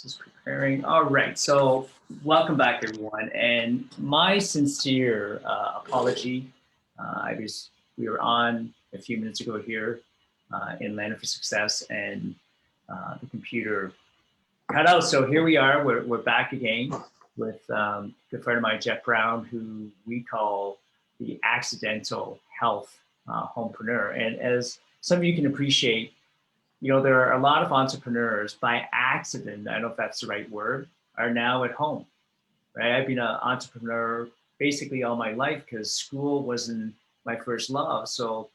Just preparing. All right. So welcome back, everyone. And my sincere apology. We were on a few minutes ago here in Landed for Success, and the computer cut out. So here we are. We're back again with a good friend of mine, Jeff Browne, who we call the accidental health homepreneur. And as some of you can appreciate, you know, there are a lot of entrepreneurs by accident, I don't know if that's the right word, are now at home, right? I've been an entrepreneur basically all my life because school wasn't my first love. So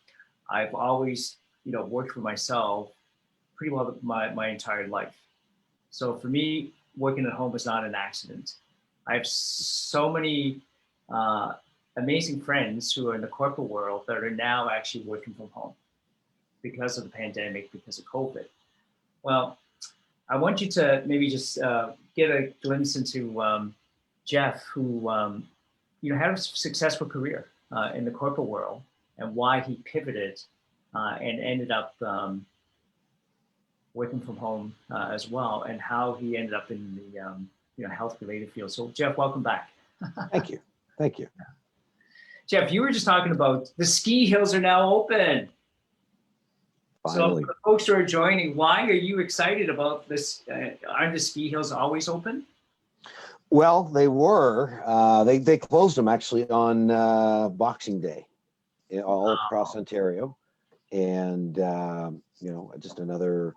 I've always, you know, worked for myself pretty well my entire life. So for me, working at home is not an accident. I have so many amazing friends who are in the corporate world that are now actually working from home because of the pandemic, because of COVID. Well, I want you to maybe just get a glimpse into Jeff, who you know, had a successful career in the corporate world, and why he pivoted and ended up working from home as well, and how he ended up in the you know, health-related field. So, Jeff, welcome back. Thank you. Thank you. Jeff, you were just talking about the ski hills are now open. Finally. So for the folks who are joining, why are you excited about this? Aren't the ski hills always open? Well, they were. They closed them actually on Boxing Day, all across Ontario, and you know, just another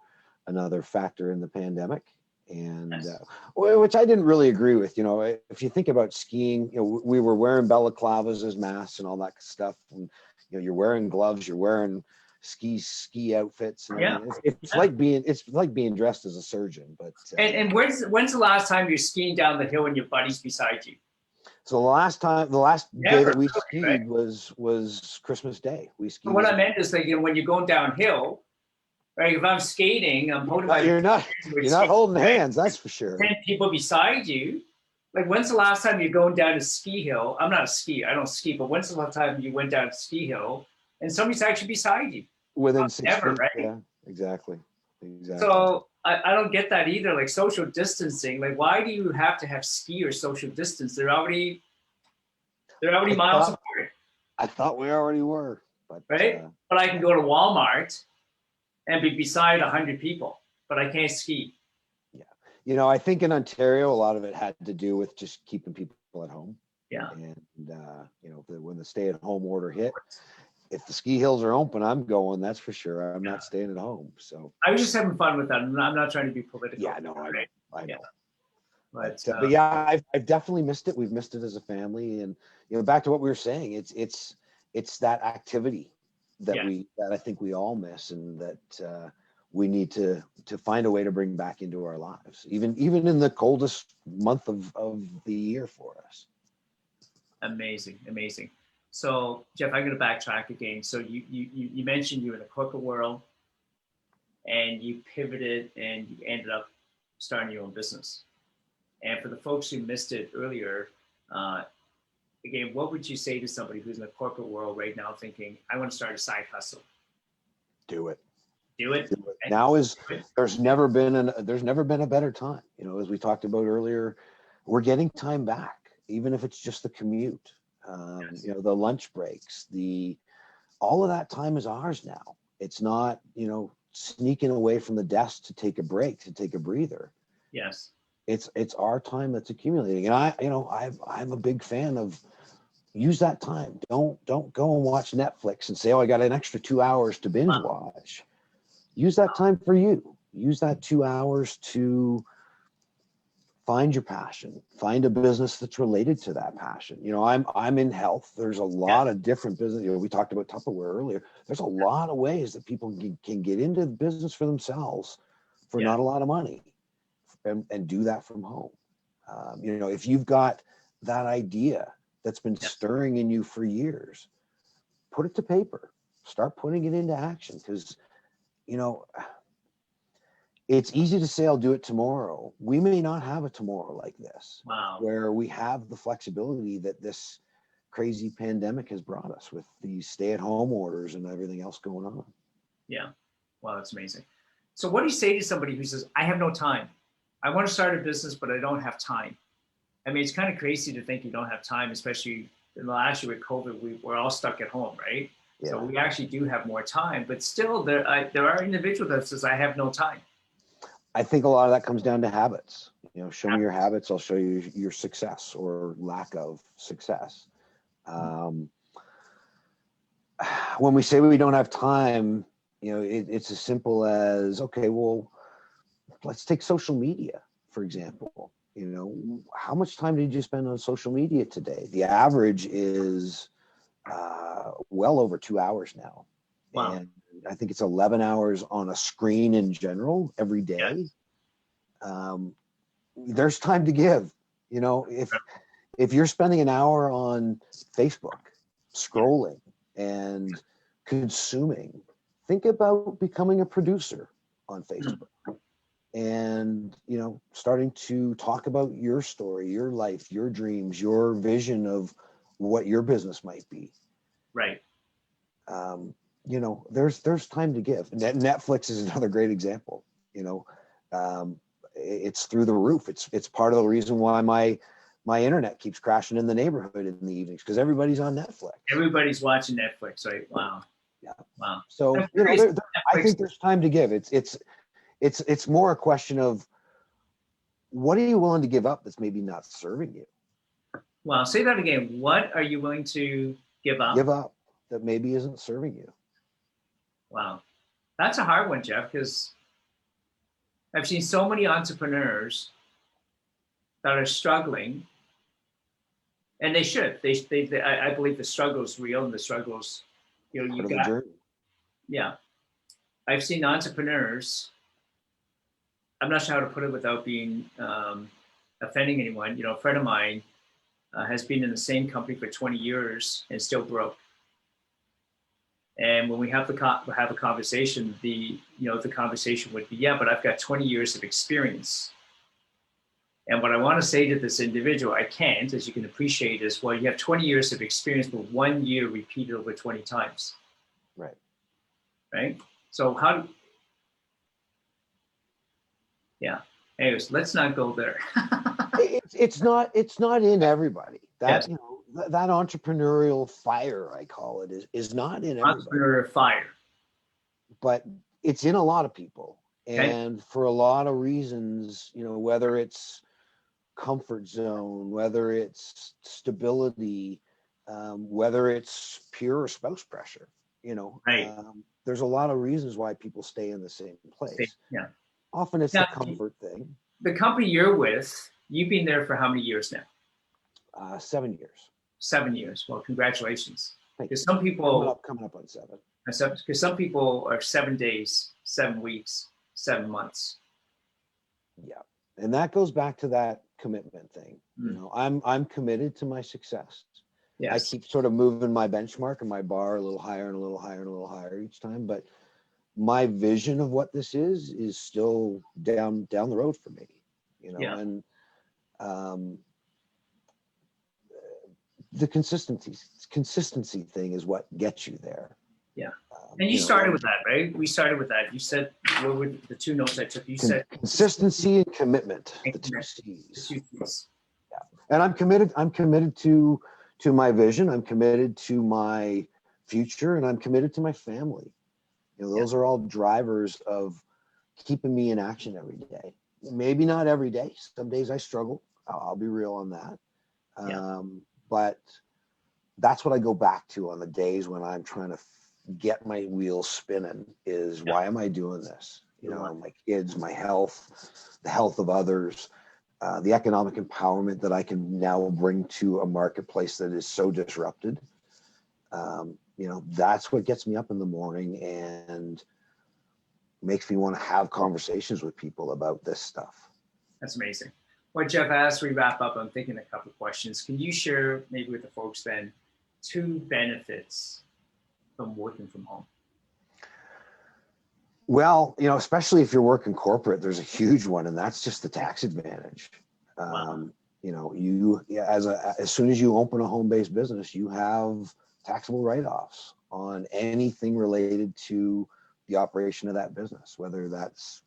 factor in the pandemic, and yes. Which I didn't really agree with. You know, if you think about skiing, you know, we were wearing balaclavas as masks and all that stuff, and you know, you're wearing gloves, you're wearing ski outfits, and yeah, it's like being dressed as a surgeon. But and when's the last time you're skiing down the hill and your buddy's beside you? So the last day that we skied, right, was Christmas Day. We skied. So what I meant is that, you know, when you're going downhill, right? If I'm skating, I'm holding my you're not holding hands, that's for sure. 10 people beside you. Like, when's the last time you're going down a ski hill? I'm not a skier, I don't ski, but when's the last time you went down a ski hill and somebody's actually beside you? Within 6 feet, right? Yeah, exactly. So I don't get that either. Like, social distancing, like, why do you have to have ski or social distance? They're already miles apart. I thought we already were, but right. But I can go to Walmart and be beside 100 people, but I can't ski. Yeah, you know, I think in Ontario, a lot of it had to do with just keeping people at home. Yeah, and you know, when the stay-at-home order hit, if the ski hills are open, I'm going, that's for sure. I'm not staying at home. So I was just having fun with that. I'm not trying to be political. Yeah, no, I know. Yeah. But yeah, I've definitely missed it. We've missed it as a family, and you know, back to what we were saying, it's that activity that I think we all miss, and that we need to find a way to bring back into our lives, even in the coldest month of the year for us. Amazing. So, Jeff, I'm going to backtrack again. So you mentioned you were in the corporate world, and you pivoted and you ended up starting your own business. And for the folks who missed it earlier, again, what would you say to somebody who's in the corporate world right now thinking, I want to start a side hustle? Do it. Do it. Now there's never been a better time. You know, as we talked about earlier, we're getting time back, even if it's just the commute. You know, the lunch breaks, all of that time is ours now. It's not, you know, sneaking away from the desk to take a break, to take a breather. Yes. It's our time that's accumulating. And I'm a big fan of use that time. Don't go and watch Netflix and say, oh, I got an extra 2 hours to binge watch. Use that time for you. Use that 2 hours to find your passion, find a business that's related to that passion. You know, I'm in health. There's a lot of different business. You know, we talked about Tupperware earlier. There's a lot of ways that people can get into the business for themselves for not a lot of money, and do that from home. You know, if you've got that idea that's been stirring in you for years, put it to paper, start putting it into action. Because, you know, it's easy to say, I'll do it tomorrow. We may not have a tomorrow like this, where we have the flexibility that this crazy pandemic has brought us with these stay-at-home orders and everything else going on. Yeah. Wow, that's amazing. So what do you say to somebody who says, I have no time? I want to start a business, but I don't have time. I mean, it's kind of crazy to think you don't have time, especially in the last year with COVID, we're all stuck at home, right? Yeah. So we actually do have more time, but still there are individuals that says, I have no time. I think a lot of that comes down to habits. You know, show me your habits, I'll show you your success or lack of success. When we say we don't have time, you know, it's as simple as, okay, well, let's take social media, for example. You know, how much time did you spend on social media today? The average is well over 2 hours now. Wow. And I think it's 11 hours on a screen in general every day. Yes. There's time to give. You know, if you're spending an hour on Facebook scrolling and consuming, think about becoming a producer on Facebook. And, you know, starting to talk about your story, your life, your dreams, your vision of what your business might be. Right. You know, there's time to give. Netflix is another great example. You know, it's through the roof. It's part of the reason why my internet keeps crashing in the neighborhood in the evenings, because everybody's on Netflix. Everybody's watching Netflix, right? Wow. Yeah. Wow. So, you know, I think there's time to give. It's more a question of, what are you willing to give up that's maybe not serving you? Wow. Say that again. What are you willing to give up? Give up that maybe isn't serving you. Wow. That's a hard one, Jeff, because I've seen so many entrepreneurs that are struggling, and they should. I believe the struggle is real, and the struggles, you know, Part of the journey. Yeah. I've seen entrepreneurs, I'm not sure how to put it without being offending anyone. You know, a friend of mine has been in the same company for 20 years and still broke. And when we have a conversation, the conversation would be, yeah, but I've got 20 years of experience. And what I want to say to this individual, I can't, as you can appreciate, is, well, you have 20 years of experience, but 1 year repeated over 20 times. Right. Right. So yeah. Anyways, let's not go there. it's not in everybody. Yes. You know, that entrepreneurial fire, I call it, is not in everybody. Entrepreneur fire. But it's in a lot of people. Okay. And for a lot of reasons, you know, whether it's comfort zone, whether it's stability, whether it's pure spouse pressure, you know, Right. There's a lot of reasons why people stay in the same place. Yeah. Often it's Now, the comfort thing. The company you're with, you've been there for how many years now? 7 years. 7 years. Well, congratulations. Thank Because you. some people coming up on 7. Because some people are 7 days, 7 weeks, 7 months. Yeah, and that goes back to that commitment thing. You know, I'm committed to my success. Yes. I keep sort of moving my benchmark and my bar a little higher and a little higher and a little higher each time, but my vision of what this is still down the road for me. You know, and the consistency thing is what gets you there. Yeah. And you started with that, right? We started with that. You said, what were the two notes I took? You said consistency and commitment, the two C's. Yeah. And I'm committed to my vision. I'm committed to my future, and I'm committed to my family. You know, those are all drivers of keeping me in action every day. Maybe not every day. Some days I struggle. I'll be real on that. But that's what I go back to on the days when I'm trying to get my wheels spinning, is why am I doing this? You know, my kids, my health, the health of others, the economic empowerment that I can now bring to a marketplace that is so disrupted. You know, that's what gets me up in the morning and makes me want to have conversations with people about this stuff. That's amazing. Well, Jeff, as we wrap up, I'm thinking a couple of questions. Can you share maybe with the folks then 2 benefits from working from home? Well, you know, especially if you're working corporate, there's a huge one, and that's just the tax advantage. You know, as soon as you open a home-based business, you have taxable write-offs on anything related to the operation of that business, whether that's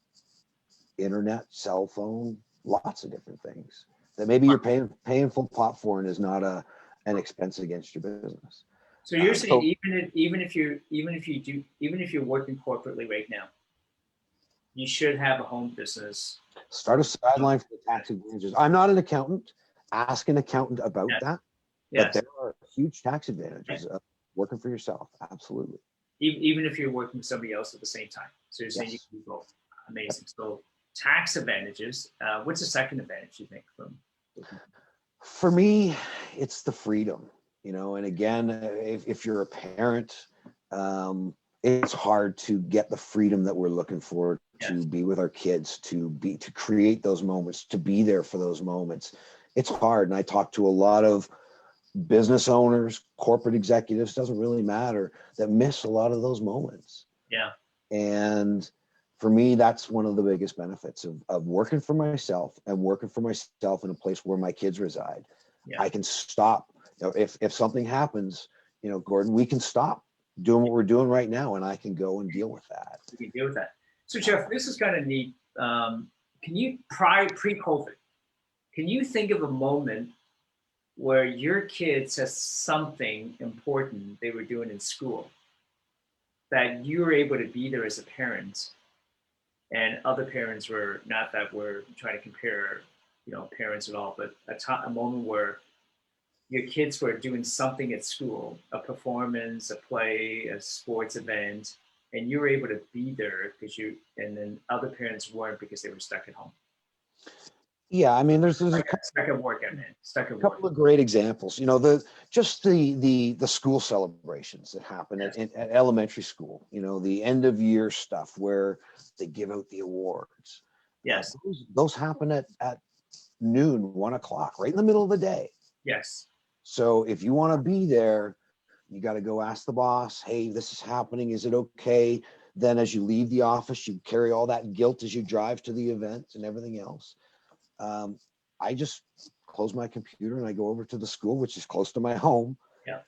internet, cell phone, lots of different things that maybe you're paying full pot for and is not an expense against your business. So you're saying even if you're working corporately right now, you should have a home business. Start a sideline for the tax advantages. I'm not an accountant. Ask an accountant about that. Yes. But there are huge tax advantages of working for yourself. Absolutely. Even if you're working with somebody else at the same time. So you're saying you can do both. Amazing. So tax advantages. What's the second advantage you think from? For me, it's the freedom, you know, and again, if you're a parent, it's hard to get the freedom that we're looking for to be with our kids, to create those moments, to be there for those moments. It's hard. And I talk to a lot of business owners, corporate executives, doesn't really matter, that miss a lot of those moments. Yeah. And for me, that's one of the biggest benefits of working for myself and working for myself in a place where my kids reside. Yeah. I can stop. You know, if something happens, you know, Gordon, we can stop doing what we're doing right now, and I can go and deal with that. You can deal with that. So Jeff, this is kind of neat. Can you pre-COVID, can you think of a moment where your kid says something important they were doing in school that you were able to be there as a parent, and other parents were not, that we're trying to compare, you know, parents at all, but a moment where your kids were doing something at school, a performance, a play, a sports event, and you were able to be there and then other parents weren't because they were stuck at home? Yeah, I mean, there's stuck at work, a couple of great examples. You know, the school celebrations that happen at elementary school. You know, the end of year stuff where they give out the awards. Yes, those happen at noon, 1 o'clock, right in the middle of the day. Yes. So if you want to be there, you got to go ask the boss, hey, this is happening. Is it okay? Then as you leave the office, you carry all that guilt as you drive to the event and everything else. I just close my computer and I go over to the school, which is close to my home. Yeah.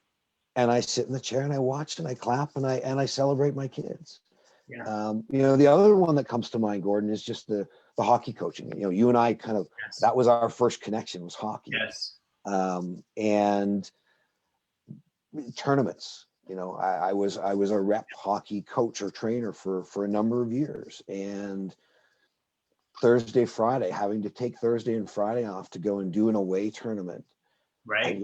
And I sit in the chair and I watch and I clap and I celebrate my kids. Yeah. You know, the other one that comes to mind, Gordon, is just the hockey coaching. You know, you and I kind of, that was our first connection, was hockey. Yes. And tournaments. You know, I was a rep hockey coach or trainer for a number of years, and Thursday, Friday, having to take Thursday and Friday off to go and do an away tournament. Right.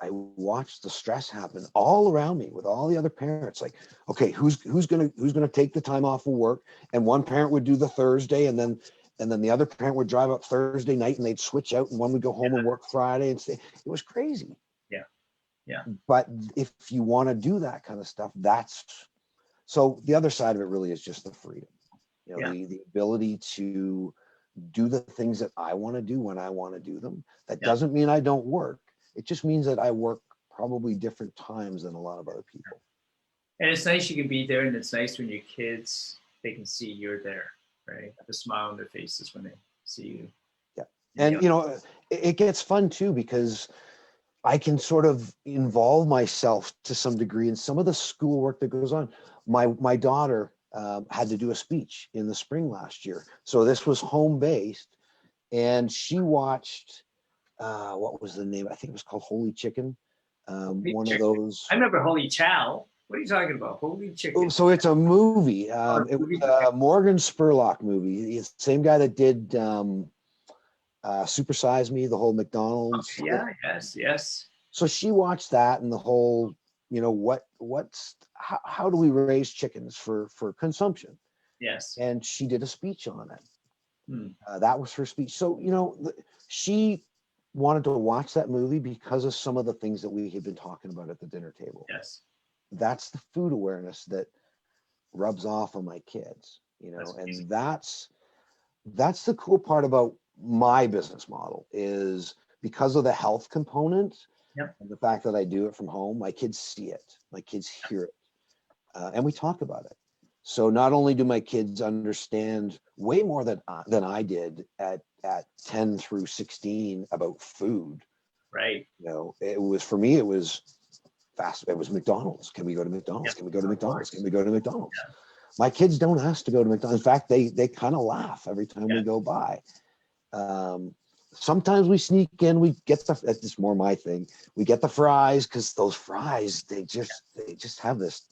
I watched the stress happen all around me with all the other parents. Like, okay, who's gonna take the time off of work? And one parent would do the Thursday, and then the other parent would drive up Thursday night, and they'd switch out, and one would go home and work Friday and stay. It was crazy. Yeah. Yeah. But if you want to do that kind of stuff, so the other side of it really is just the freedom. You know, the ability to do the things that I want to do when I want to do them. That doesn't mean I don't work. It just means that I work probably different times than a lot of other people. And it's nice you can be there, and it's nice when your kids, they can see you're there, right? The smile on their faces when they see you. Yeah. And, you know, it gets fun too, because I can sort of involve myself to some degree in some of the schoolwork that goes on. My daughter had to do a speech in the spring last year. So this was home-based, and she watched, what was the name? I think it was called Holy Chicken. One of those. I remember Holy Chow. What are you talking about? Holy Chicken. So it's a movie. It was a Morgan Spurlock movie. It's the same guy that did Super Size Me, the whole McDonald's. Yeah, yes. So she watched that, and the whole, you know, how do we raise chickens for consumption? Yes. And she did a speech on it. That was her speech. So, you know, she wanted to watch that movie because of some of the things that we had been talking about at the dinner table. Yes. That's the food awareness that rubs off on my kids, you know, and that's the cool part about my business model, is because of the health component. Yep. And the fact that I do it from home, my kids see it, my kids hear it, and we talk about it. So not only do my kids understand way more than I did at 10 through 16 about food. Right. You know, it was, for me, it was fast. It was McDonald's. Can we go to McDonald's? Yep. Can we go to McDonald's? Can we go to McDonald's? Yeah. My kids don't ask to go to McDonald's. In fact, they kind of laugh every time we go by. Sometimes we sneak in, we get the, that's just more my thing. We get the fries because those fries, they just have this,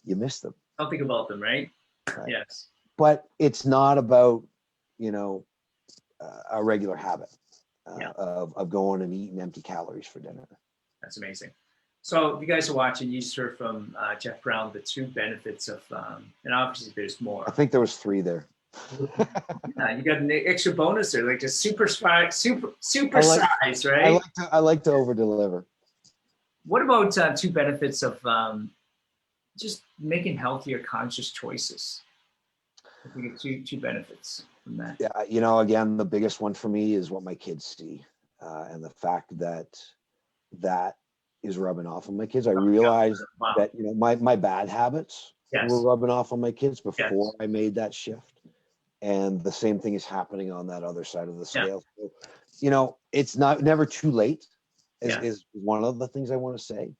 you miss them. Don't think about them, right? Right? Yes. But it's not about, a regular habit Yeah. of going and eating empty calories for dinner. That's amazing. So if you guys are watching, you just heard from Jeff Browne, the two benefits of, and obviously there's more. I think there was 3 there. Yeah, you got an extra bonus there, like just super size, right? I like to over deliver. What about two benefits of just making healthier, conscious choices? I think two benefits from that. Yeah, again, the biggest one for me is what my kids see, and the fact that is rubbing off on my kids. I realized that my bad habits were rubbing off on my kids before I made that shift, and the same thing is happening on that other side of the scale. So, it's never too late. Is one of the things I want to say.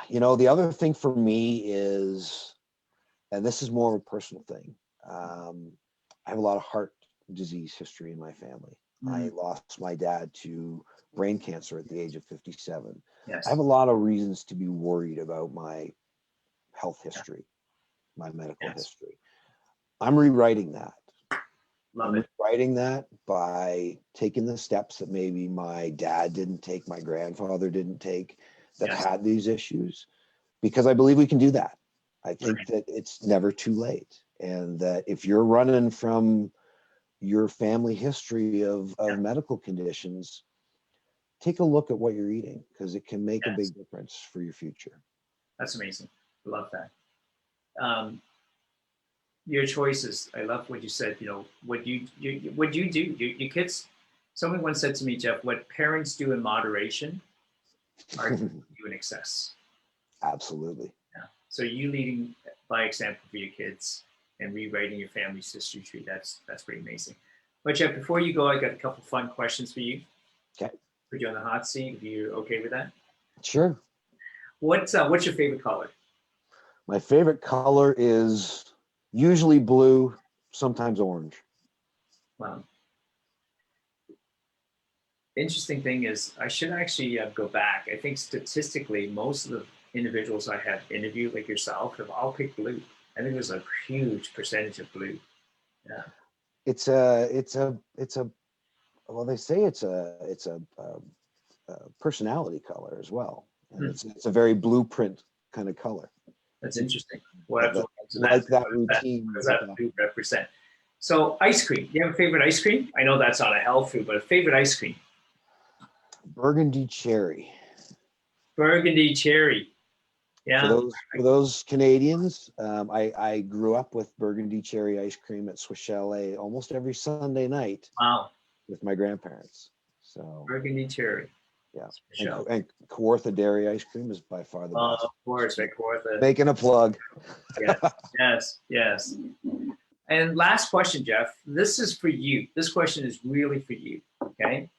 The other thing for me is, and this is more of a personal thing. I have a lot of heart disease history in my family. I lost my dad to brain cancer at the age of 57. I have a lot of reasons to be worried about my health history, my medical history. I'm rewriting that. Rewriting that by taking the steps that maybe my dad didn't take, my grandfather didn't take, that had these issues, because I believe we can do that. I think that it's never too late. And that if you're running from your family history of medical conditions, take a look at what you're eating, because it can make a big difference for your future. That's amazing. I love that. Your choices. I love what you said. What you do. Your kids. Someone once said to me, Jeff, what parents do in moderation are do in excess. Absolutely. Yeah. So you leading by example for your kids and rewriting your family's history tree. That's pretty amazing. But Jeff, before you go, I got a couple fun questions for you. Okay. Put you on the hot seat. If you're okay with that. Sure. What's your favorite color? My favorite color is usually blue, sometimes orange. Wow. Interesting thing is, I should actually go back. I think statistically, most of the individuals I have interviewed, like yourself, have all picked blue. I think there's a huge percentage of blue. Yeah. It's a well, they say it's a personality color as well, and it's a very blueprint kind of color. That's interesting. What that routine. What does that blue represent? So ice cream. Do you have a favorite ice cream? I know that's not a health food, but a favorite ice cream. Burgundy cherry. Burgundy cherry. Yeah. For those Canadians, I grew up with Burgundy cherry ice cream at Swiss Chalet almost every Sunday night. Wow. With my grandparents. So Burgundy cherry. Yeah. And Kawartha dairy ice cream is by far the best. Of course, right, Kawartha. Making a plug. Yes. And last question, Jeff. This is for you. This question is really for you. Okay.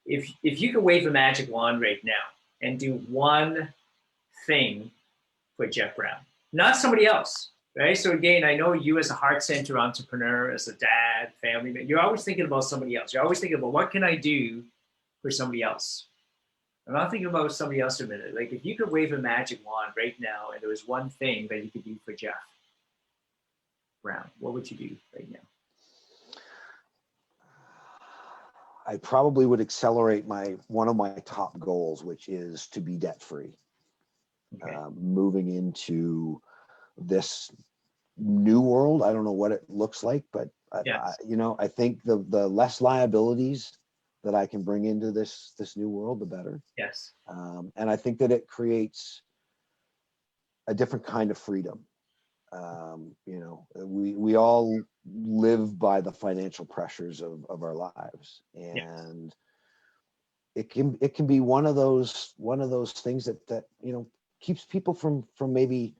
If you could wave a magic wand right now and do one thing for Jeff Browne, not somebody else, right? So again, I know you as a heart center entrepreneur, as a dad, family man, you're always thinking about somebody else. You're always thinking about what can I do for somebody else. I'm not thinking about somebody else for a minute. Like if you could wave a magic wand right now and there was one thing that you could do for Jeff Browne, what would you do right now? I probably would accelerate one of my top goals, which is to be debt free. Okay. Moving into this new world, I don't know what it looks like, but I think the less liabilities that I can bring into this new world, the better. Yes. And I think that it creates a different kind of freedom. We all live by the financial pressures of our lives, and it can be one of those things that keeps people from maybe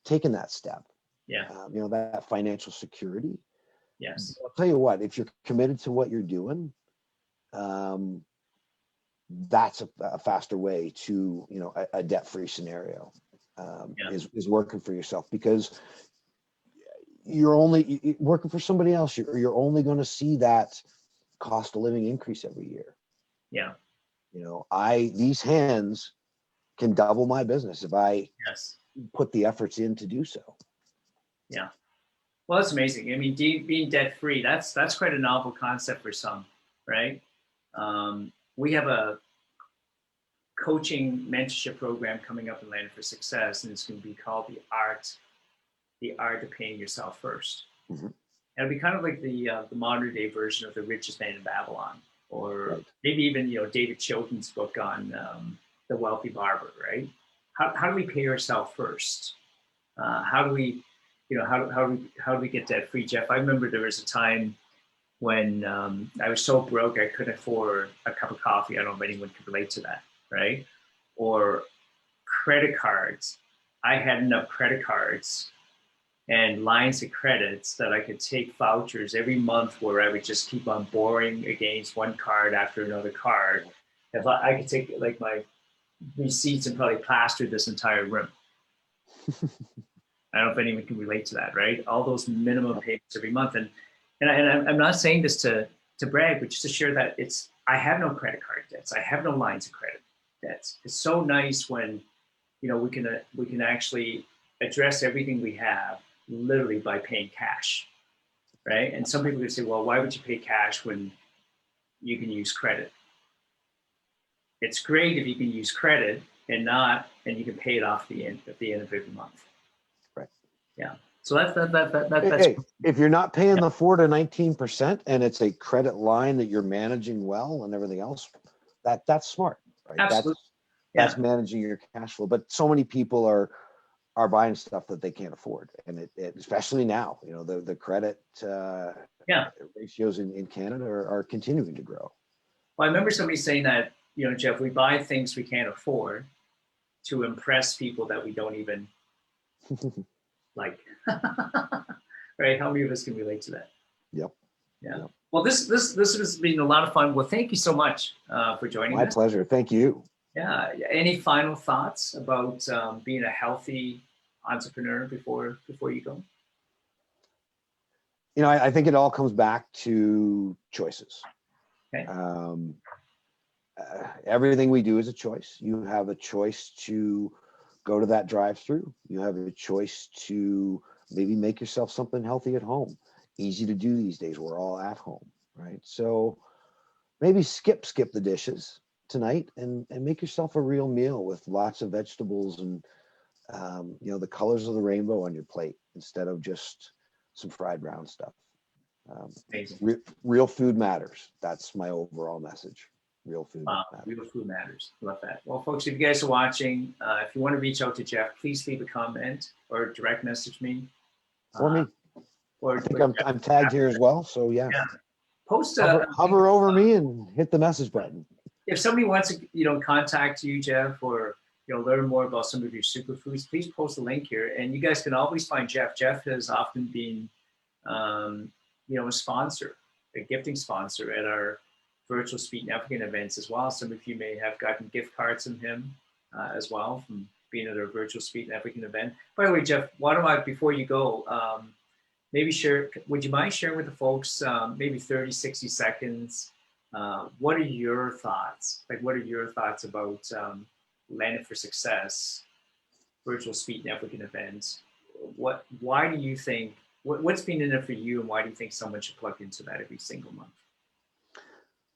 taking that step. That financial security. Yes. I'll tell you what, if you're committed to what you're doing, that's a faster way to a debt-free scenario. Is working for yourself, because you're only working for somebody else. You're only going to see that cost of living increase every year. Yeah. You know, these hands can double my business if I Yes. put the efforts in to do so. Yeah. Well, that's amazing. I mean, being debt free, that's quite a novel concept for some, right? We have a coaching mentorship program coming up in Landed for Success, and it's going to be called the art of paying yourself first. Mm-hmm. It'll be kind of like the modern day version of The Richest Man in Babylon, or Right. maybe even David Chilton's book on The Wealthy Barber, right? How do we pay ourselves first? How do we, how do we get debt free, Jeff? I remember there was a time when I was so broke I couldn't afford a cup of coffee. I don't know if anyone could relate to that, right? Or credit cards. I had enough credit cards and lines of credits that I could take vouchers every month where I would just keep on borrowing against one card after another card. If I could take like my receipts and probably plaster this entire room. I don't know if anyone can relate to that, right? All those minimum payments every month. And I'm not saying this to brag, but just to share that I have no credit card debts. I have no lines of credit debts. It's so nice when, we can actually address everything we have literally by paying cash, right? And some people could say, well, why would you pay cash when you can use credit? It's great if you can use credit and you can pay it off at the end of every month. Right. Yeah. So that's hey, if you're not paying the 4 to 19% and it's a credit line that you're managing well and everything else, that's smart, right? Absolutely. That's managing your cash flow. But so many people are buying stuff that they can't afford, and it especially now, the credit ratios in Canada are continuing to grow. Well, I remember somebody saying that, Jeff, we buy things we can't afford to impress people that we don't even like. Right? How many of us can relate to that? Yep. Yeah. Yep. Well, this has been a lot of fun. Well, thank you so much for joining us. My pleasure. Thank you. Yeah. Any final thoughts about being a healthy entrepreneur before you go? I think it all comes back to choices. Okay. Everything we do is a choice. You have a choice to go to that drive-through. You have a choice to maybe make yourself something healthy at home. Easy to do these days. We're all at home, right? So maybe skip the dishes tonight and make yourself a real meal with lots of vegetables and the colors of the rainbow on your plate instead of just some fried brown stuff. Real food matters. That's my overall message. Real food matters. Real food matters. Love that. Well, folks, if you guys are watching, if you want to reach out to Jeff, please leave a comment or direct message me. Or me. I think I'm tagged here as well. So yeah. Post hover over me and hit the message button. If somebody wants to contact you, Jeff, or learn more about some of your superfoods, please post a link here. And you guys can always find Jeff. Jeff has often been a sponsor, a gifting sponsor at our virtual Speak Networking events as well. Some of you may have gotten gift cards from him as well from being at our virtual Speak Networking event. By the way, Jeff, before you go, would you mind sharing with the folks maybe 30, 60 seconds? What are your thoughts? What are your thoughts about Landed for Success, virtual Speak Networking events? Why do you think, what's been in it for you, and why do you think someone should plug into that every single month?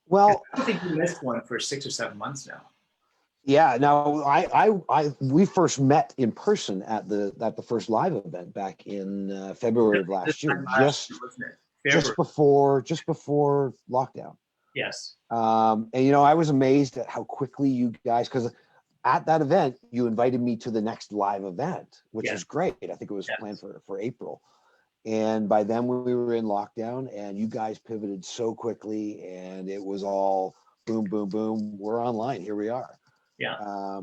Well, I think you missed one for 6 or 7 months now. Yeah, no, we first met in person at the first live event back in February of last year, just before lockdown. Yes. And I was amazed at how quickly you guys, because at that event you invited me to the next live event, which was great. I think it was planned for April. And by then we were in lockdown, and you guys pivoted so quickly, and it was all boom, boom, boom. We're online. Here we are. Yeah.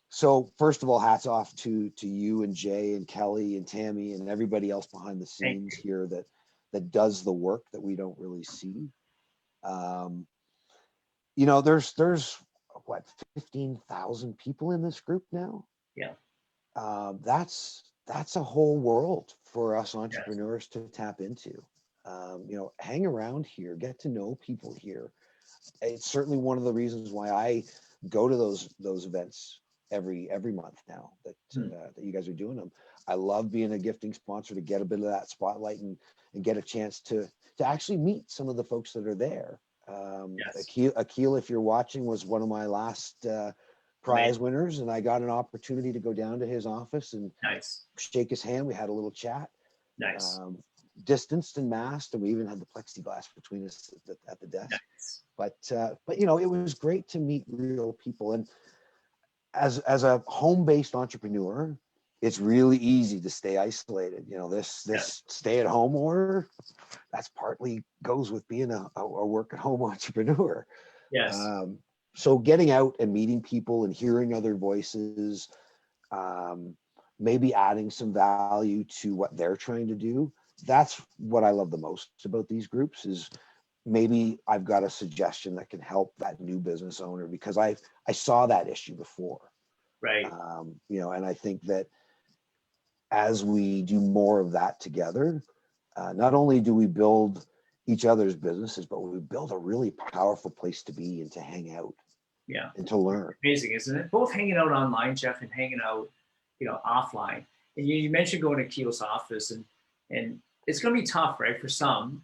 So first of all, hats off to you and Jay and Kelly and Tammy and everybody else behind the scenes here that does the work that we don't really see. There's what, 15,000 people in this group now. Yeah. That's a whole world for us entrepreneurs to tap into. You know, hang around here, get to know people here. It's certainly one of the reasons why I go to those events every month now that that you guys are doing them. I love being a gifting sponsor to get a bit of that spotlight and get a chance to actually meet some of the folks that are there. Yes. Akil, if you're watching, was one of my last prize winners, and I got an opportunity to go down to his office and Nice. shake his hand. We had a little chat. Nice. Distanced and masked, and we even had the plexiglass between us at the desk. Nice. But you know, it was great to meet real people. And as a home-based entrepreneur, it's really easy to stay isolated. You know, this stay-at-home order, that's partly goes with being a work-at-home entrepreneur. Yes. So getting out and meeting people and hearing other voices, maybe adding some value to what they're trying to do. That's what I love the most about these groups is maybe I've got a suggestion that can help that new business owner because I saw that issue before. Right. You know, and I think that as we do more of that together, not only do we build each other's businesses, but we build a really powerful place to be and to hang out. Yeah. And to learn. Amazing, isn't it? Both hanging out online, Jeff, and hanging out, you know, offline. And you mentioned going to Keel's office, and it's going to be tough, right, for some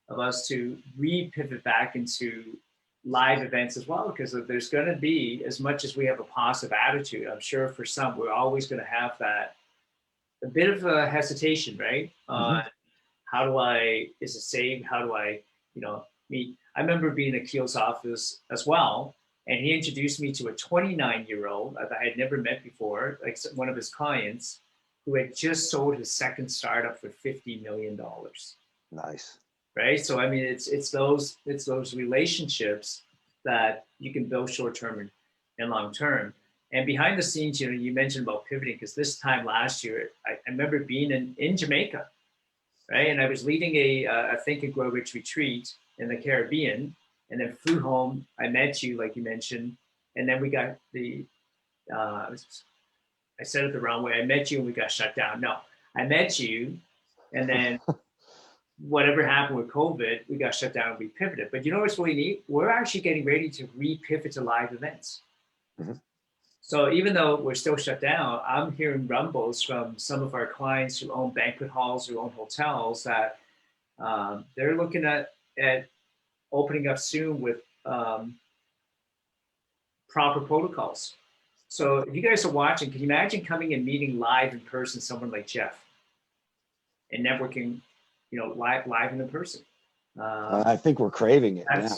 of us to re-pivot back into live events as well, because there's going to be, as much as we have a positive attitude, I'm sure for some, we're always going to have that, a bit of a hesitation, right? How do I, is it safe? How do I, you know, meet? I remember being at Keel's office as well, and he introduced me to a 29-year-old that I had never met before, like one of his clients, who had just sold his second startup for $50 million. Nice. Right. So I mean, it's those relationships that you can build short term and long term. And behind the scenes, you know, you mentioned about pivoting because this time last year, I remember being in Jamaica, right, and I was leading a Think and Grow Rich retreat in the Caribbean, and then flew home. I met you, like you mentioned, and then we got the. I said it the wrong way. I met you and we got shut down. No, I met you, and then whatever happened with COVID, we got shut down and we pivoted. But you know what's really neat? We're actually getting ready to re-pivot to live events. So even though we're still shut down, I'm hearing rumbles from some of our clients who own banquet halls, who own hotels, that they're looking at opening up soon with proper protocols. So if you guys are watching, can you imagine coming and meeting live in person someone like Jeff and networking, you know, live and in person? I think we're craving it now.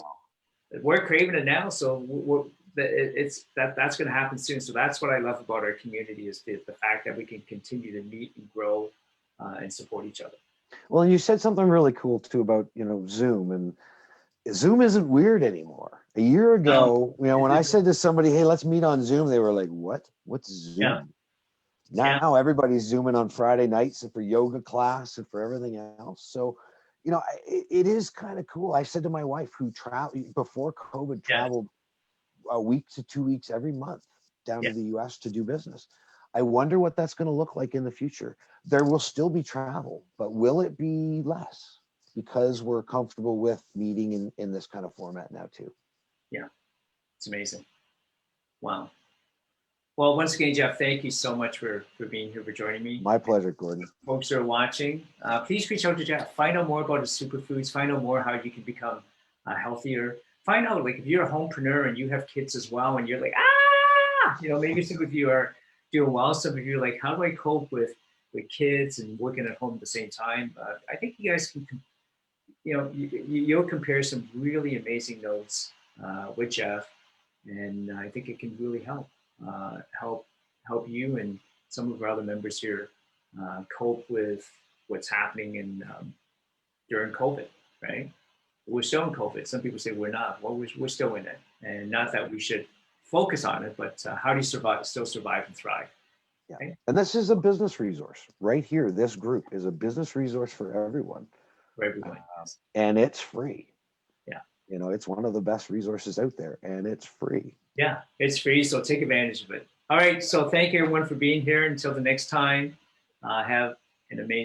We're craving it now, so that's going to happen soon. So that's what I love about our community is the fact that we can continue to meet and grow and support each other. Well, and you said something really cool too about, you know, Zoom, and Zoom isn't weird anymore. A year ago, you know, when I said to somebody, hey, let's meet on Zoom, they were like, what? What's Zoom? Yeah. Now everybody's Zooming on Friday nights and for yoga class and for everything else. So, you know, it is kind of cool. I said to my wife, who traveled before COVID, traveled a week to 2 weeks every month down to the US to do business. I wonder what that's going to look like in the future. There will still be travel, but will it be less because we're comfortable with meeting in this kind of format now too? Yeah, it's amazing. Wow. Well, once again, Jeff, thank you so much for being here, for joining me. My pleasure, Gordon. Folks who are watching, please reach out to Jeff. Find out more about his superfoods. Find out more how you can become healthier. Find out, like, if you're a homepreneur and you have kids as well, and you're like, you know, maybe some of you are doing well. Some of you are like, how do I cope with kids and working at home at the same time? I think you guys can, you know, you'll compare some really amazing notes with Jeff, and I think it can really help you and some of our other members here cope with what's happening in during COVID, right? We're still in COVID. Some people say we're not. Well, we're still in it, and not that we should focus on it, but how do you still survive and thrive? Yeah. Okay? And this is a business resource right here. This group is a business resource for everyone. For everyone. And it's free. Yeah. You know, it's one of the best resources out there, and it's free. Yeah, it's free, so take advantage of it. All right, so thank you everyone for being here. Until the next time, have an amazing